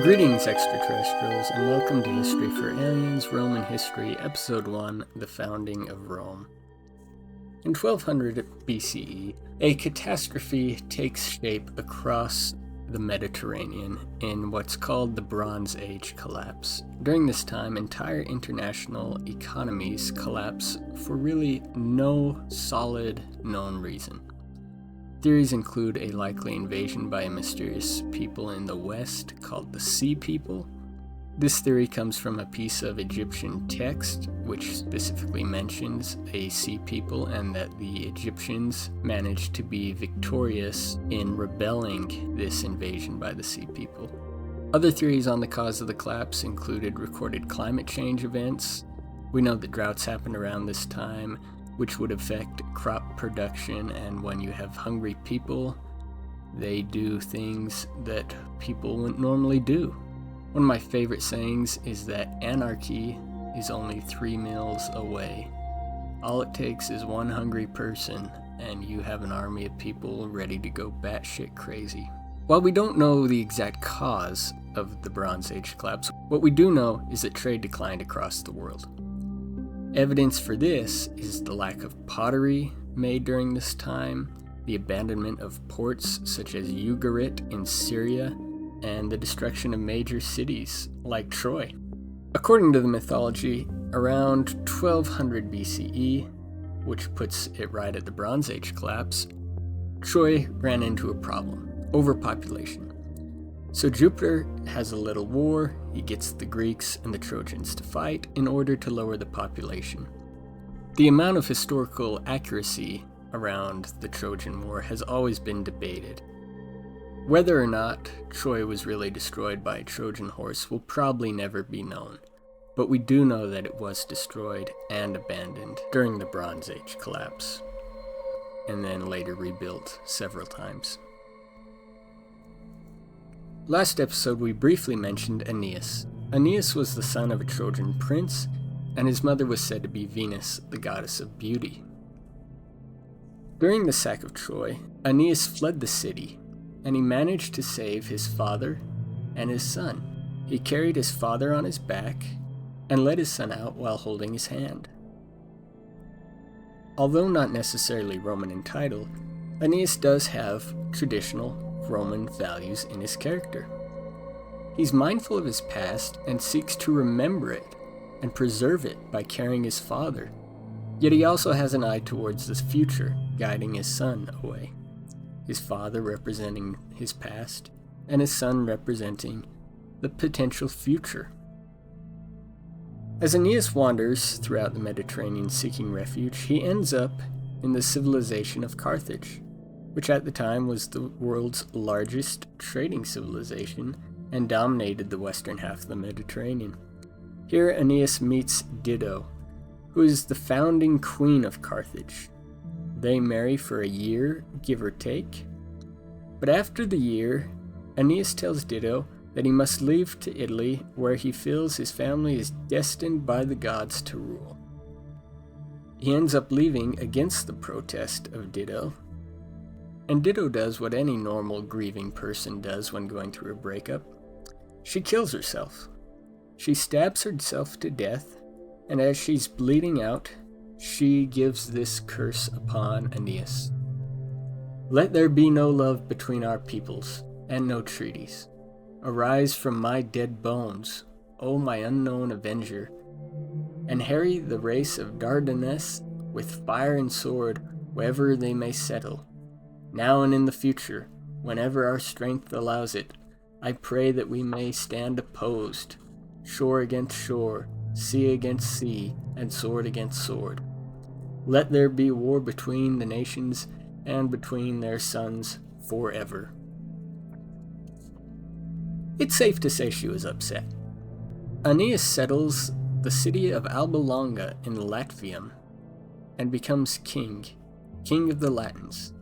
Greetings, extraterrestrials, and welcome to History for Aliens, Roman History, Episode 1, The Founding of Rome. In 1200 BCE, a catastrophe takes shape across the Mediterranean in what's called the Bronze Age collapse. During this time, entire international economies collapse for really no solid known reason. Theories include a likely invasion by a mysterious people in the west called the Sea People. This theory comes from a piece of Egyptian text which specifically mentions a sea people and that the Egyptians managed to be victorious in rebelling this invasion by the Sea People. Other theories on the cause of the collapse included recorded climate change events. We know that droughts happened around this time, which would affect crop production, and when you have hungry people, they do things that people wouldn't normally do. One of my favorite sayings is that anarchy is only 3 meals away. All it takes is one hungry person, and you have an army of people ready to go batshit crazy. While we don't know the exact cause of the Bronze Age collapse, what we do know is that trade declined across the world. Evidence for this is the lack of pottery made during this time, the abandonment of ports such as Ugarit in Syria, and the destruction of major cities like Troy. According to the mythology, around 1200 BCE, which puts it right at the Bronze Age collapse, Troy ran into a problem: overpopulation. So Jupiter has a little war. He gets the Greeks and the Trojans to fight in order to lower the population. The amount of historical accuracy around the Trojan War has always been debated. Whether or not Troy was really destroyed by a Trojan horse will probably never be known, but we do know that it was destroyed and abandoned during the Bronze Age collapse, and then later rebuilt several times. Last episode, we briefly mentioned Aeneas. Aeneas was the son of a Trojan prince, and his mother was said to be Venus, the goddess of beauty. During the sack of Troy, Aeneas fled the city, and he managed to save his father and his son. He carried his father on his back and led his son out while holding his hand. Although not necessarily Roman in title, Aeneas does have traditional Roman values in his character. He's mindful of his past and seeks to remember it and preserve it by carrying his father, yet he also has an eye towards the future, guiding his son away. His father representing his past, and his son representing the potential future. As Aeneas wanders throughout the Mediterranean seeking refuge, he ends up in the civilization of Carthage, which at the time was the world's largest trading civilization and dominated the western half of the Mediterranean. Here Aeneas meets Dido, who is the founding queen of Carthage. They marry for a year, give or take, but after the year, Aeneas tells Dido that he must leave to Italy, where he feels his family is destined by the gods to rule. He ends up leaving against the protest of Dido, and Dido does what any normal grieving person does when going through a breakup. She kills herself. She stabs herself to death, and as she's bleeding out, she gives this curse upon Aeneas. "Let there be no love between our peoples, and no treaties. Arise from my dead bones, O my unknown avenger, and harry the race of Dardanus with fire and sword wherever they may settle. Now and in the future, whenever our strength allows it, I pray that we may stand opposed, shore against shore, sea against sea, and sword against sword. Let there be war between the nations and between their sons forever." It's safe to say she was upset. Aeneas settles the city of Alba Longa in Latium and becomes king of the Latins.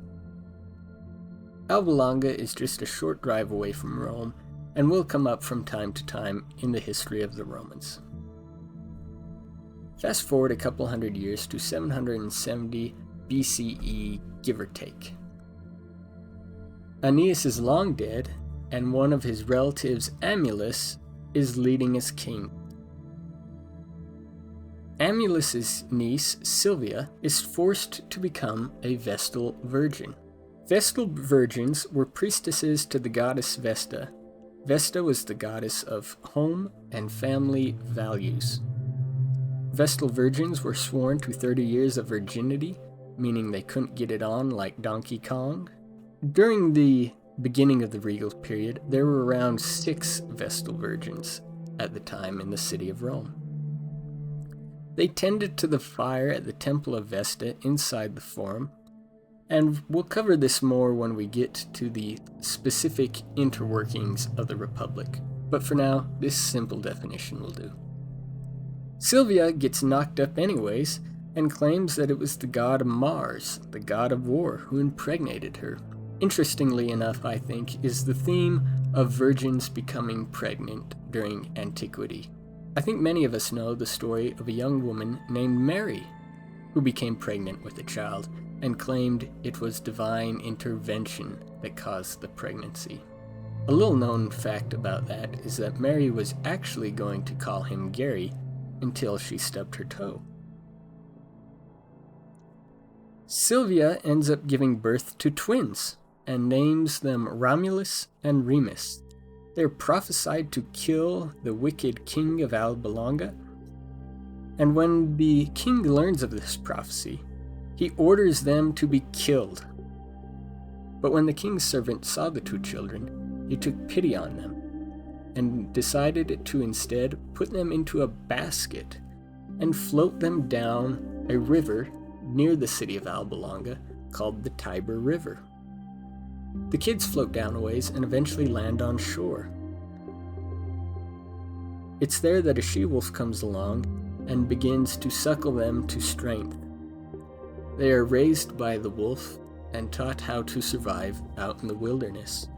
Alba Longa is just a short drive away from Rome and will come up from time to time in the history of the Romans. Fast forward a couple hundred years to 770 BCE, give or take. Aeneas is long dead, and one of his relatives, Romulus, is leading as king. Romulus's niece, Sylvia, is forced to become a Vestal virgin. Vestal virgins were priestesses to the goddess Vesta. Vesta was the goddess of home and family values. Vestal virgins were sworn to 30 years of virginity, meaning they couldn't get it on like Donkey Kong. During the beginning of the regal period, there were around 6 Vestal virgins at the time in the city of Rome. They tended to the fire at the Temple of Vesta inside the Forum, and we'll cover this more when we get to the specific interworkings of the Republic, but for now, this simple definition will do. Sylvia gets knocked up anyways, and claims that it was the god Mars, the god of war, who impregnated her. Interestingly enough, I think, is the theme of virgins becoming pregnant during antiquity. I think many of us know the story of a young woman named Mary, who became pregnant with a child and claimed it was divine intervention that caused the pregnancy. A little known fact about that is that Mary was actually going to call him Gary until she stubbed her toe. Sylvia ends up giving birth to twins and names them Romulus and Remus. They're prophesied to kill the wicked king of Alba Longa, and when the king learns of this prophecy, he orders them to be killed. But when the king's servant saw the 2 children, he took pity on them and decided to instead put them into a basket and float them down a river near the city of Alba Longa called the Tiber River. The kids float down a ways and eventually land on shore. It's there that a she-wolf comes along and begins to suckle them to strength. They are raised by the wolf and taught how to survive out in the wilderness.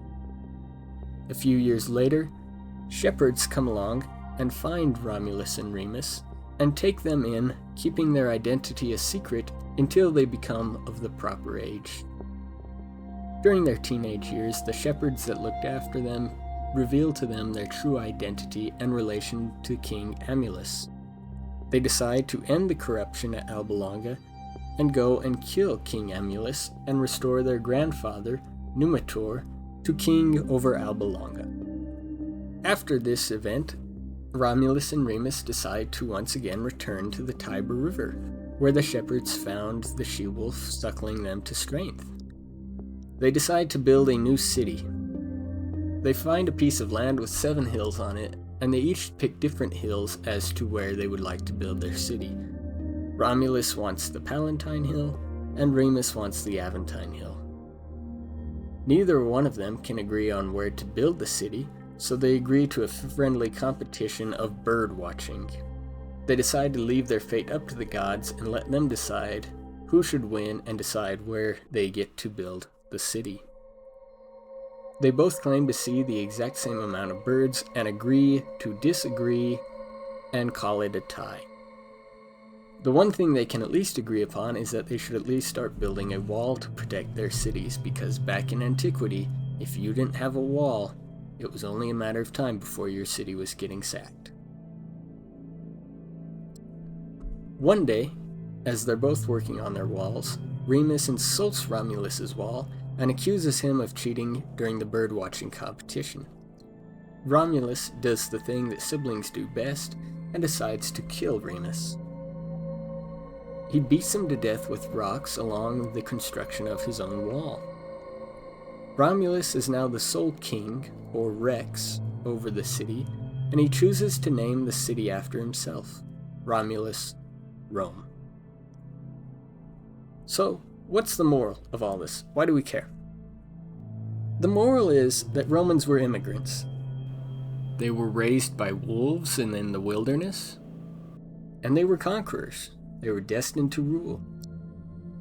A few years later, shepherds come along and find Romulus and Remus and take them in, keeping their identity a secret until they become of the proper age. During their teenage years, the shepherds that looked after them reveal to them their true identity and relation to King Romulus. They decide to end the corruption at Alba Longa and go and kill King Romulus and restore their grandfather, Numitor, to king over Alba Longa. After this event, Romulus and Remus decide to once again return to the Tiber River, where the shepherds found the she-wolf suckling them to strength. They decide to build a new city. They find a piece of land with 7 hills on it, and they each pick different hills as to where they would like to build their city. Romulus wants the Palatine Hill, and Remus wants the Aventine Hill. Neither one of them can agree on where to build the city, so they agree to a friendly competition of bird watching. They decide to leave their fate up to the gods and let them decide who should win and decide where they get to build the city. They both claim to see the exact same amount of birds and agree to disagree and call it a tie. The one thing they can at least agree upon is that they should at least start building a wall to protect their cities, because back in antiquity, if you didn't have a wall, it was only a matter of time before your city was getting sacked. One day, as they're both working on their walls, Remus insults Romulus's wall and accuses him of cheating during the bird-watching competition. Romulus does the thing that siblings do best and decides to kill Remus. He beats him to death with rocks along the construction of his own wall. Romulus is now the sole king, or Rex, over the city, and he chooses to name the city after himself, Romulus, Rome. So, what's the moral of all this? Why do we care? The moral is that Romans were immigrants. They were raised by wolves and in the wilderness, and they were conquerors. They were destined to rule.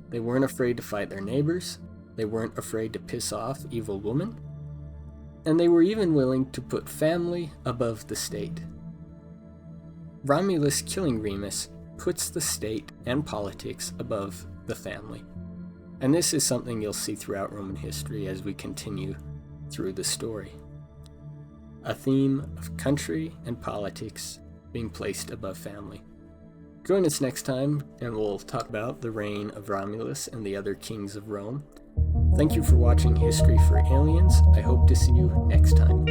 They weren't afraid to fight their neighbors, they weren't afraid to piss off evil women, and they were even willing to put family above the state. Romulus killing Remus puts the state and politics above the family. And this is something you'll see throughout Roman history as we continue through the story. a theme of country and politics being placed above family. Join us next time, and we'll talk about the reign of Romulus and the other kings of Rome. Thank you for watching History for Aliens. I hope to see you next time.